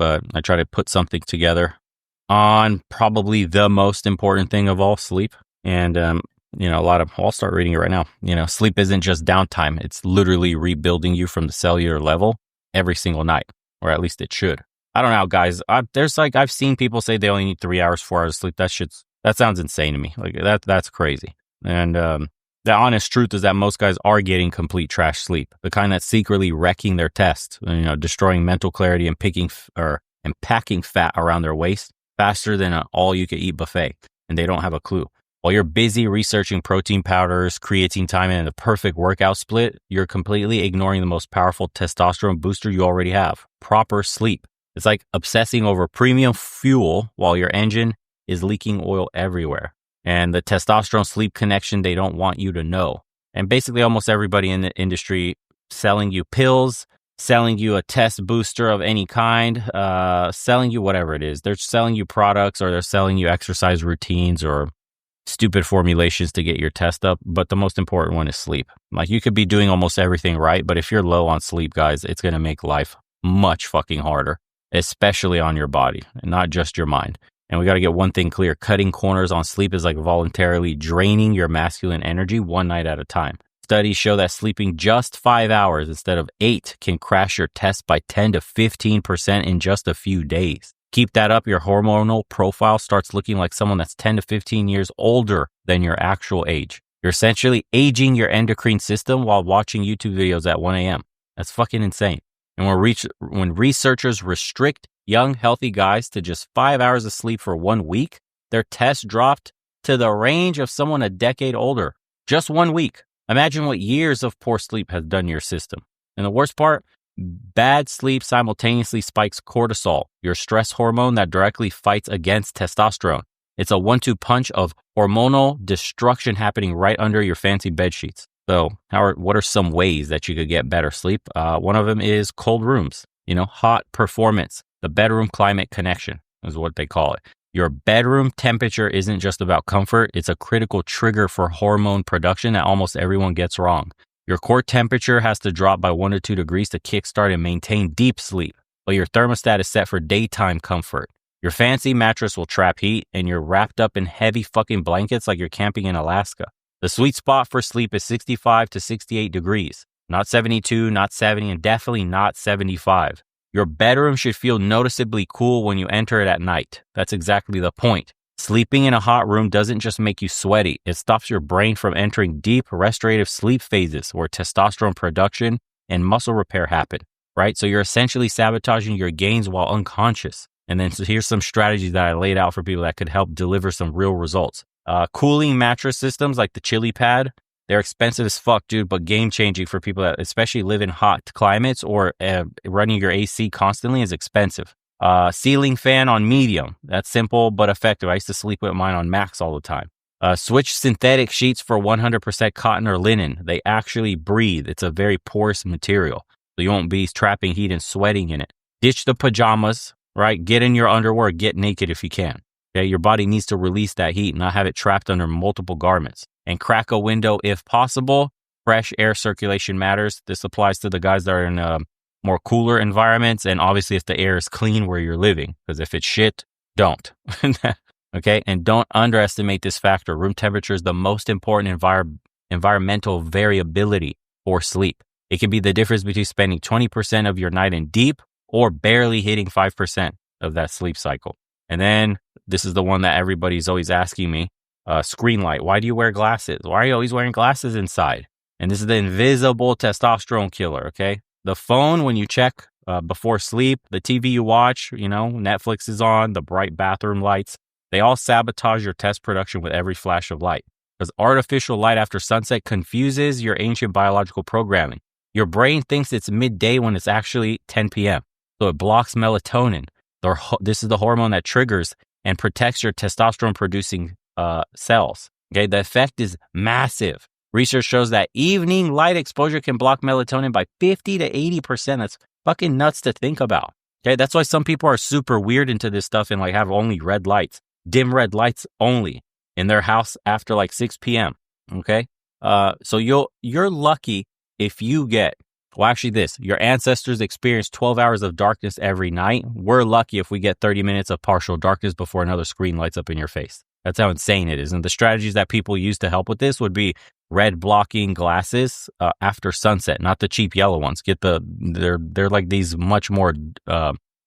but I try to put something together on probably the most important thing of all, sleep. And, I'll start reading it right now. Sleep isn't just downtime. It's literally rebuilding you from the cellular level every single night, or at least it should. I don't know, guys. I've seen people say they only need 3 hours, 4 hours of sleep. That sounds insane to me. Like that's crazy. And, the honest truth is that most guys are getting complete trash sleep, the kind that's secretly wrecking their test, destroying mental clarity and packing fat around their waist faster than an all-you-can-eat buffet, and they don't have a clue. While you're busy researching protein powders, creatine timing, and the perfect workout split, you're completely ignoring the most powerful testosterone booster you already have: proper sleep. It's like obsessing over premium fuel while your engine is leaking oil everywhere. And the testosterone sleep connection they don't want you to know. And basically almost everybody in the industry selling you pills, selling you a test booster of any kind, selling you whatever it is. They're selling you products, or they're selling you exercise routines or stupid formulations to get your test up. But the most important one is sleep. Like, you could be doing almost everything right, but if you're low on sleep, guys, it's going to make life much fucking harder, especially on your body and not just your mind. And we got to get one thing clear: cutting corners on sleep is like voluntarily draining your masculine energy one night at a time. Studies show that sleeping just 5 hours instead of 8 can crash your test by 10 to 15% in just a few days. Keep that up, your hormonal profile starts looking like someone that's 10 to 15 years older than your actual age. You're essentially aging your endocrine system while watching YouTube videos at 1 a.m. That's fucking insane. And when researchers restrict young, healthy guys to just 5 hours of sleep for 1 week, their tests dropped to the range of someone a decade older. Just 1 week. Imagine what years of poor sleep has done to your system. And the worst part, bad sleep simultaneously spikes cortisol, your stress hormone that directly fights against testosterone. It's a 1-2 punch of hormonal destruction happening right under your fancy bed sheets. So what are some ways that you could get better sleep? One of them is cold rooms, hot performance. The bedroom climate connection is what they call it. Your bedroom temperature isn't just about comfort. It's a critical trigger for hormone production that almost everyone gets wrong. Your core temperature has to drop by 1 to 2 degrees to kickstart and maintain deep sleep, but your thermostat is set for daytime comfort. Your fancy mattress will trap heat, and you're wrapped up in heavy fucking blankets like you're camping in Alaska. The sweet spot for sleep is 65 to 68 degrees, not 72, not 70, and definitely not 75. Your bedroom should feel noticeably cool when you enter it at night. That's exactly the point. Sleeping in a hot room doesn't just make you sweaty. It stops your brain from entering deep restorative sleep phases where testosterone production and muscle repair happen, right? So you're essentially sabotaging your gains while unconscious. And then so here's some strategies that I laid out for people that could help deliver some real results. Cooling mattress systems like the Chili Pad. They're expensive as fuck, dude, but game-changing for people that especially live in hot climates, or running your AC constantly is expensive. Ceiling fan on medium. That's simple but effective. I used to sleep with mine on max all the time. Switch synthetic sheets for 100% cotton or linen. They actually breathe. It's a very porous material, so you won't be trapping heat and sweating in it. Ditch the pajamas, right? Get in your underwear. Get naked if you can. Okay, your body needs to release that heat, not have it trapped under multiple garments. And crack a window if possible. Fresh air circulation matters. This applies to the guys that are in more cooler environments, and obviously if the air is clean where you're living, because if it's shit, don't. Okay, and don't underestimate this factor. Room temperature is the most important environmental variability for sleep. It can be the difference between spending 20% of your night in deep or barely hitting 5% of that sleep cycle. And then this is the one that everybody's always asking me. Screen light. Why do you wear glasses? Why are you always wearing glasses inside? And this is the invisible testosterone killer, okay? The phone, when you check before sleep, the TV you watch, Netflix is on, the bright bathroom lights, they all sabotage your test production with every flash of light. Because artificial light after sunset confuses your ancient biological programming. Your brain thinks it's midday when it's actually 10 p.m. So it blocks melatonin. This is the hormone that triggers and protects your testosterone-producing cells. Okay, the effect is massive. Research shows that evening light exposure can block melatonin by 50 to 80%. That's fucking nuts to think about. Okay, that's why some people are super weird into this stuff and have only red lights, dim red lights only in their house after 6 p.m. Okay, so you're lucky if you get Well, actually, your ancestors experienced 12 hours of darkness every night. We're lucky if we get 30 minutes of partial darkness before another screen lights up in your face. That's how insane it is. And the strategies that people use to help with this would be red blocking glasses after sunset, not the cheap yellow ones. They're like these much more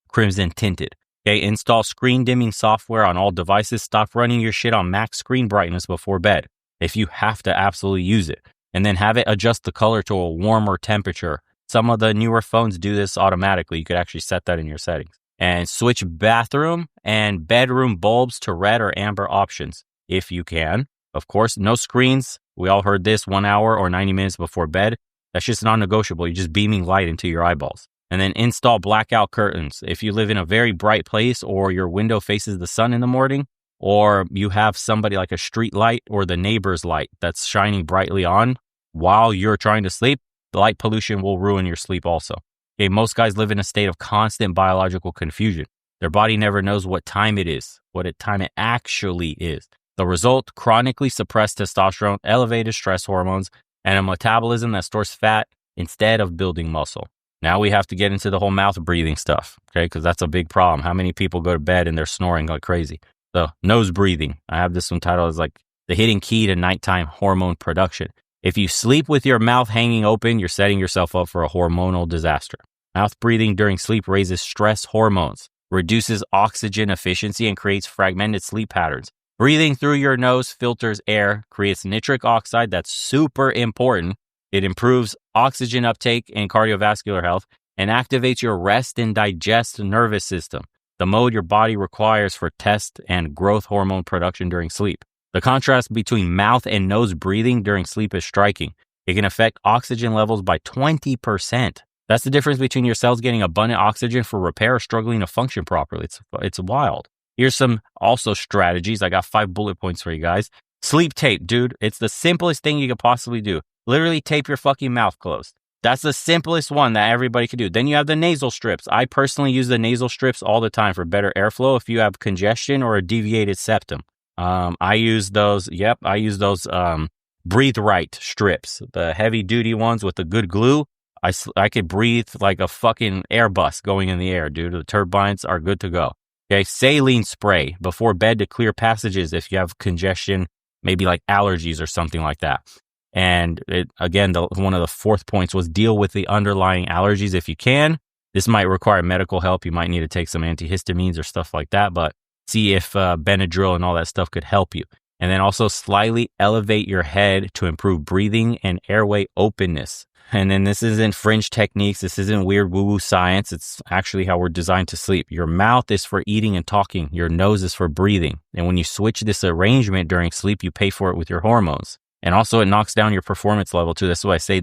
crimson tinted. Okay, install screen dimming software on all devices. Stop running your shit on max screen brightness before bed if you have to absolutely use it. And then have it adjust the color to a warmer temperature. Some of the newer phones do this automatically. You could actually set that in your settings. And switch bathroom and bedroom bulbs to red or amber options if you can. Of course, no screens. We all heard this 1 hour or 90 minutes before bed. That's just non-negotiable. You're just beaming light into your eyeballs. And then install blackout curtains. If you live in a very bright place or your window faces the sun in the morning, or you have somebody like a street light or the neighbor's light that's shining brightly on while you're trying to sleep, the light pollution will ruin your sleep also. Okay, most guys live in a state of constant biological confusion. Their body never knows what time it is, time it actually is. The result, chronically suppressed testosterone, elevated stress hormones, and a metabolism that stores fat instead of building muscle. Now we have to get into the whole mouth breathing stuff, okay? Because that's a big problem. How many people go to bed and they're snoring like crazy? So nose breathing. I have this one titled as like the hidden key to nighttime hormone production. If you sleep with your mouth hanging open, you're setting yourself up for a hormonal disaster. Mouth breathing during sleep raises stress hormones, reduces oxygen efficiency, and creates fragmented sleep patterns. Breathing through your nose filters air, creates nitric oxide. That's super important. It improves oxygen uptake and cardiovascular health and activates your rest and digest nervous system, the mode your body requires for test and growth hormone production during sleep. The contrast between mouth and nose breathing during sleep is striking. It can affect oxygen levels by 20%. That's the difference between your cells getting abundant oxygen for repair or struggling to function properly. It's wild. Here's some also strategies. I got 5 bullet points for you guys. Sleep tape, dude. It's the simplest thing you could possibly do. Literally tape your fucking mouth closed. That's the simplest one that everybody could do. Then you have the nasal strips. I personally use the nasal strips all the time for better airflow if you have congestion or a deviated septum. I use those. Yep, I use those Breathe Right strips, the heavy duty ones with the good glue. I could breathe like a fucking Airbus going in the air, dude. The turbines are good to go. Okay, saline spray before bed to clear passages if you have congestion, maybe like allergies or something like that. And one of the fourth points was deal with the underlying allergies if you can. This might require medical help. You might need to take some antihistamines or stuff like that, but see if Benadryl and all that stuff could help you. And then also slightly elevate your head to improve breathing and airway openness. And then this isn't fringe techniques. This isn't weird woo-woo science. It's actually how we're designed to sleep. Your mouth is for eating and talking. Your nose is for breathing. And when you switch this arrangement during sleep, you pay for it with your hormones. And also it knocks down your performance level too. That's why I say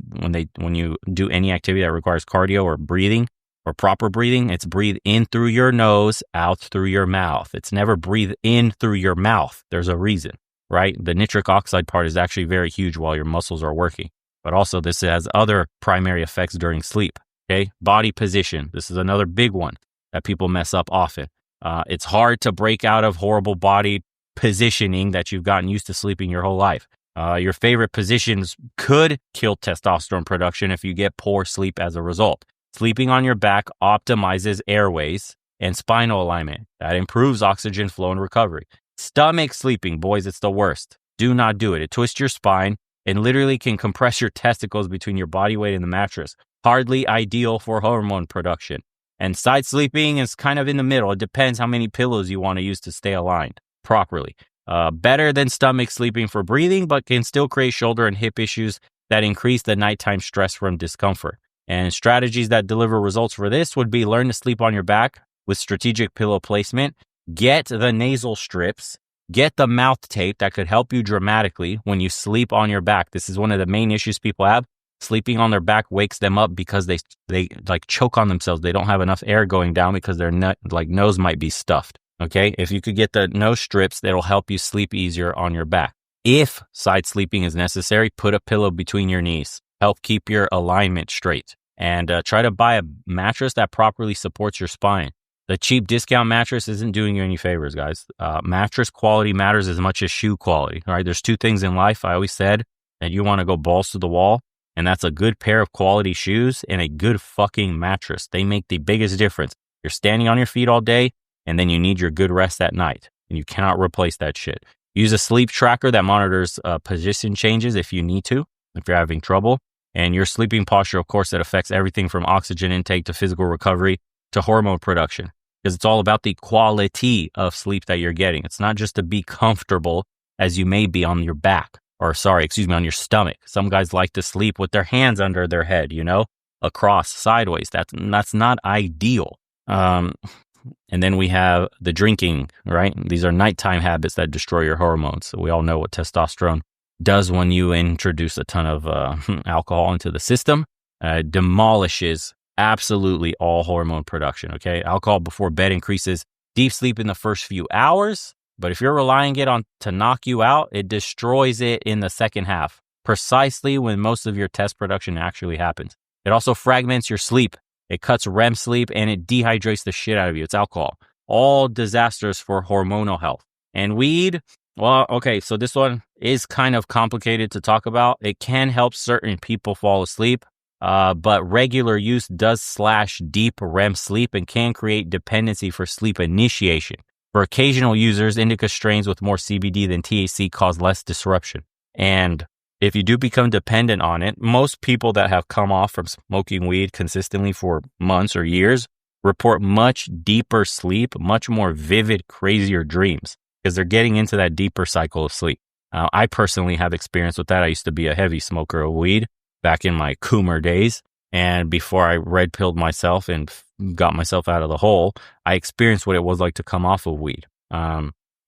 when you do any activity that requires cardio or breathing or proper breathing, it's breathe in through your nose, out through your mouth. It's never breathe in through your mouth. There's a reason, right? The nitric oxide part is actually very huge while your muscles are working. But also this has other primary effects during sleep. Okay. Body position. This is another big one that people mess up often. It's hard to break out of horrible body positioning that you've gotten used to sleeping your whole life. Your favorite positions could kill testosterone production if you get poor sleep as a result. Sleeping on your back optimizes airways and spinal alignment. That improves oxygen flow and recovery. Stomach sleeping, boys, it's the worst. Do not do it. It twists your spine and literally can compress your testicles between your body weight and the mattress. Hardly ideal for hormone production. And side sleeping is kind of in the middle. It depends how many pillows you want to use to stay aligned properly. Better than stomach sleeping for breathing, but can still create shoulder and hip issues that increase the nighttime stress from discomfort. And strategies that deliver results for this would be learn to sleep on your back with strategic pillow placement, get the nasal strips, get the mouth tape that could help you dramatically when you sleep on your back. This is one of the main issues people have. Sleeping on their back wakes them up because they like choke on themselves. They don't have enough air going down because their nose might be stuffed. Okay, if you could get the nose strips, that'll help you sleep easier on your back. If side sleeping is necessary, put a pillow between your knees. Help keep your alignment straight. And try to buy a mattress that properly supports your spine. The cheap discount mattress isn't doing you any favors, guys. Mattress quality matters as much as shoe quality. All right, there's two things in life. I always said that you want to go balls to the wall. And that's a good pair of quality shoes and a good fucking mattress. They make the biggest difference. You're standing on your feet all day, and then you need your good rest at night. And you cannot replace that shit. Use a sleep tracker that monitors position changes if you need to, if you're having trouble. And your sleeping posture, of course, that affects everything from oxygen intake to physical recovery to hormone production. Because it's all about the quality of sleep that you're getting. It's not just to be comfortable as you may be on your back. On your stomach. Some guys like to sleep with their hands under their head, across, sideways. That's not ideal. And then we have the drinking, right? These are nighttime habits that destroy your hormones. So we all know what testosterone does when you introduce a ton of alcohol into the system. Demolishes absolutely all hormone production, okay? Alcohol before bed increases deep sleep in the first few hours. But if you're relying it on to knock you out, it destroys it in the second half, precisely when most of your test production actually happens. It also fragments your sleep. It cuts REM sleep and it dehydrates the shit out of you. It's alcohol. All disasters for hormonal health. And weed, well, okay, so this one is kind of complicated to talk about. It can help certain people fall asleep, but regular use does slash deep REM sleep and can create dependency for sleep initiation. For occasional users, indica strains with more CBD than THC cause less disruption. And if you do become dependent on it, most people that have come off from smoking weed consistently for months or years report much deeper sleep, much more vivid, crazier dreams because they're getting into that deeper cycle of sleep. I personally have experience with that. I used to be a heavy smoker of weed back in my Coomer days. And before I red pilled myself and got myself out of the hole, I experienced what it was like to come off of weed.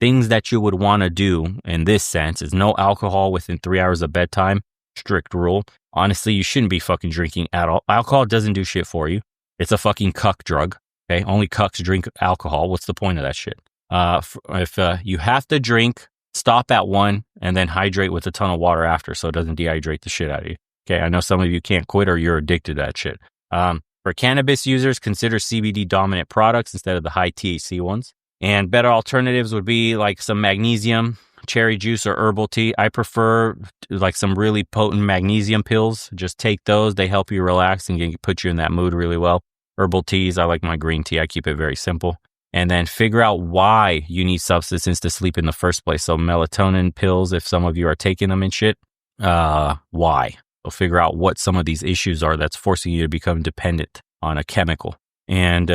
Things that you would want to do in this sense is no alcohol within 3 hours of bedtime. Strict rule. Honestly, you shouldn't be fucking drinking at all. Alcohol doesn't do shit for you. It's a fucking cuck drug. Okay. Only cucks drink alcohol. What's the point of that shit? If you have to drink, stop at 1 and then hydrate with a ton of water after so it doesn't dehydrate the shit out of you. Okay, I know some of you can't quit or you're addicted to that shit. For cannabis users, consider CBD dominant products instead of the high THC ones. And better alternatives would be like some magnesium, cherry juice, or herbal tea. I prefer like some really potent magnesium pills. Just take those. They help you relax and put you in that mood really well. Herbal teas, I like my green tea. I keep it very simple. And then figure out why you need substances to sleep in the first place. So melatonin pills, if some of you are taking them and shit, why? So figure out what some of these issues are that's forcing you to become dependent on a chemical. And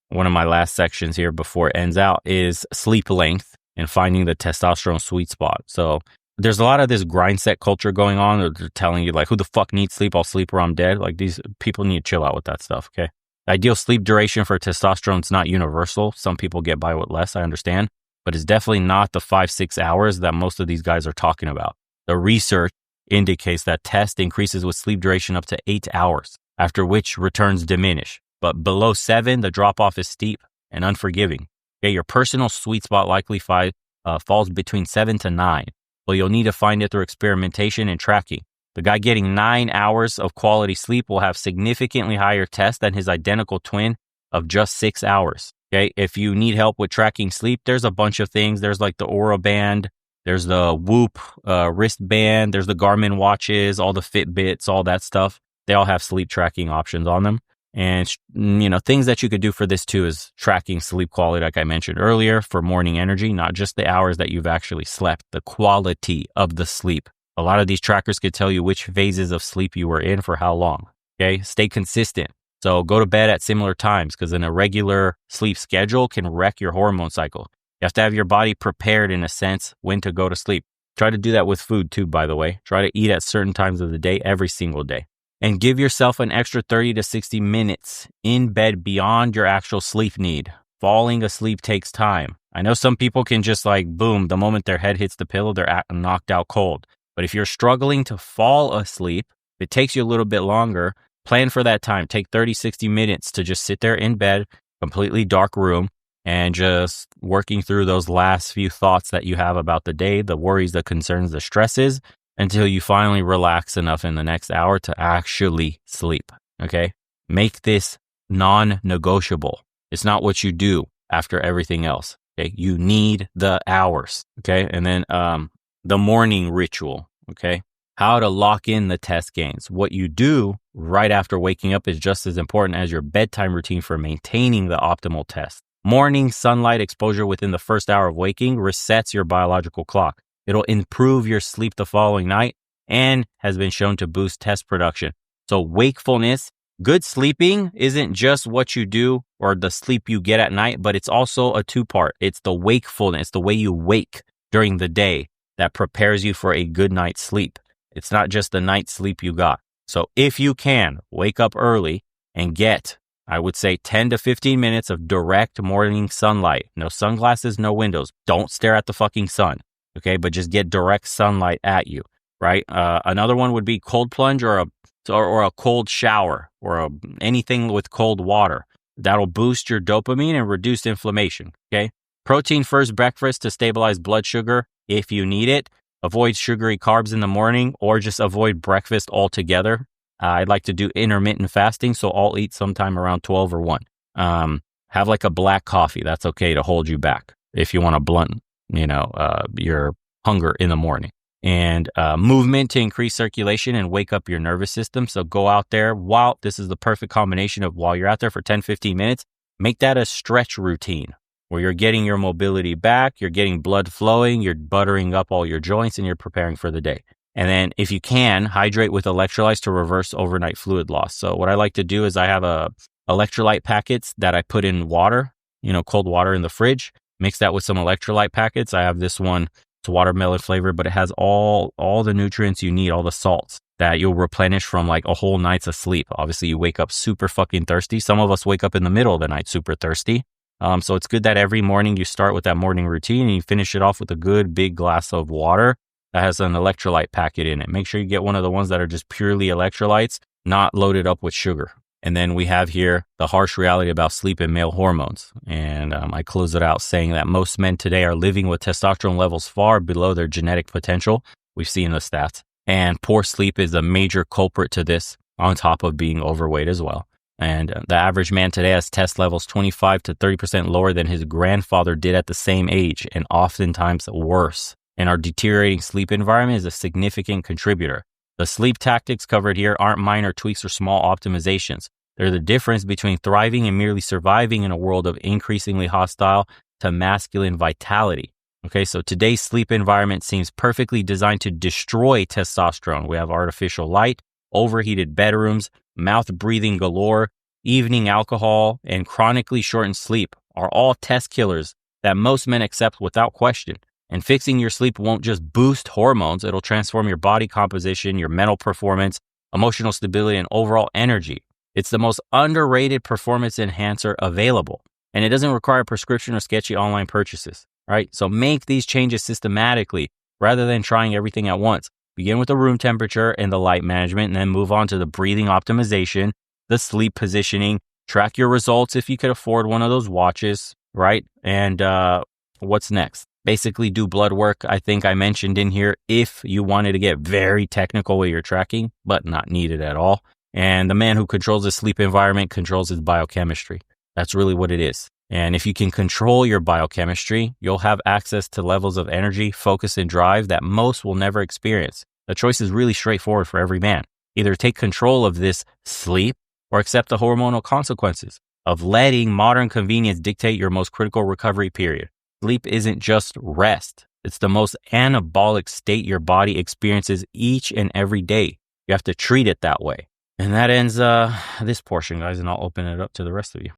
one of my last sections here before it ends out is sleep length and finding the testosterone sweet spot. So there's a lot of this grind set culture going on. They're telling you like, who the fuck needs sleep? I'll sleep or I'm dead. Like these people need to chill out with that stuff, okay? The ideal sleep duration for testosterone is not universal. Some people get by with less, I understand. But it's definitely not the 5-6 hours that most of these guys are talking about. The research indicates that test increases with sleep duration up to 8 hours, after which returns diminish. But below 7, the drop-off is steep and unforgiving. Okay, your personal sweet spot likely falls between 7 to 9, but you'll need to find it through experimentation and tracking. The guy getting 9 hours of quality sleep will have significantly higher test than his identical twin of just 6 hours. Okay, if you need help with tracking sleep, there's a bunch of things. There's like the Aura Band, there's the Whoop wristband, there's the Garmin watches, all the Fitbits, all that stuff. They all have sleep tracking options on them. And, things that you could do for this too is tracking sleep quality, like I mentioned earlier, for morning energy, not just the hours that you've actually slept, the quality of the sleep. A lot of these trackers could tell you which phases of sleep you were in for how long. Okay, stay consistent. So go to bed at similar times because an irregular sleep schedule can wreck your hormone cycle. You have to have your body prepared in a sense when to go to sleep. Try to do that with food too, by the way. Try to eat at certain times of the day every single day. And give yourself an extra 30 to 60 minutes in bed beyond your actual sleep need. Falling asleep takes time. I know some people can just boom, the moment their head hits the pillow, they're knocked out cold. But if you're struggling to fall asleep, if it takes you a little bit longer, plan for that time. Take 30, 60 minutes to just sit there in bed, completely dark room, and just working through those last few thoughts that you have about the day, the worries, the concerns, the stresses, until you finally relax enough in the next hour to actually sleep, okay? Make this non-negotiable. It's not what you do after everything else, okay? You need the hours, okay? And then the morning ritual, okay? how to lock in the test gains. What you do right after waking up is just as important as your bedtime routine for maintaining the optimal test. Morning sunlight exposure within the first hour of waking resets your biological clock. It'll improve your sleep the following night and has been shown to boost test production. So wakefulness, good sleeping isn't just what you do or the sleep you get at night, but it's also a two-part. It's the wakefulness, the way you wake during the day that prepares you for a good night's sleep. It's not just the night's sleep you got. So if you can, wake up early and get, I would say, 10 to 15 minutes of direct morning sunlight. No sunglasses, no windows. Don't stare at the fucking sun, okay? But just get direct sunlight at you, right? Another one would be cold plunge or a cold shower or anything with cold water. That'll boost your dopamine and reduce inflammation, okay? Protein first breakfast to stabilize blood sugar if you need it. Avoid sugary carbs in the morning or just avoid breakfast altogether. I'd like to do intermittent fasting, so I'll eat sometime around 12 or 1. Have like a black coffee. That's okay to hold you back if you want to blunt, your hunger in the morning. And movement to increase circulation and wake up your nervous system. So go out there this is the perfect combination of while you're out there for 10, 15 minutes, make that a stretch routine where you're getting your mobility back, you're getting blood flowing, you're buttering up all your joints, and you're preparing for the day. And then if you can, hydrate with electrolytes to reverse overnight fluid loss. So what I like to do is I have electrolyte packets that I put in water, cold water in the fridge, mix that with some electrolyte packets. I have this one, it's watermelon flavor, but it has all the nutrients you need, all the salts that you'll replenish from like a whole night's of sleep. Obviously, you wake up super fucking thirsty. Some of us wake up in the middle of the night super thirsty. So it's good that every morning you start with that morning routine and you finish it off with a good big glass of water that has an electrolyte packet in it. Make sure you get one of the ones that are just purely electrolytes, not loaded up with sugar. And then we have here the harsh reality about sleep and male hormones. And I close it out saying that most men today are living with testosterone levels far below their genetic potential. We've seen the stats. And poor sleep is a major culprit to this, on top of being overweight as well. And the average man today has test levels 25 to 30% lower than his grandfather did at the same age, and oftentimes worse. And our deteriorating sleep environment is a significant contributor. The sleep tactics covered here aren't minor tweaks or small optimizations. They're the difference between thriving and merely surviving in a world of increasingly hostile to masculine vitality. Okay, so today's sleep environment seems perfectly designed to destroy testosterone. We have artificial light, overheated bedrooms, mouth breathing galore, evening alcohol, and chronically shortened sleep are all test killers that most men accept without question. And fixing your sleep won't just boost hormones, it'll transform your body composition, your mental performance, emotional stability, and overall energy. It's the most underrated performance enhancer available, and it doesn't require prescription or sketchy online purchases, right? So make these changes systematically rather than trying everything at once. Begin with the room temperature and the light management, and then move on to the breathing optimization, the sleep positioning, track your results if you could afford one of those watches, right? And what's next? Basically do blood work. I think I mentioned in here if you wanted to get very technical with your tracking, but not needed at all. And the man who controls his sleep environment controls his biochemistry. That's really what it is. And if you can control your biochemistry, you'll have access to levels of energy, focus, and drive that most will never experience. The choice is really straightforward for every man. Either take control of this sleep or accept the hormonal consequences of letting modern convenience dictate your most critical recovery period. Sleep isn't just rest. It's the most anabolic state your body experiences each and every day. You have to treat it that way. And that ends this portion, guys, and I'll open it up to the rest of you.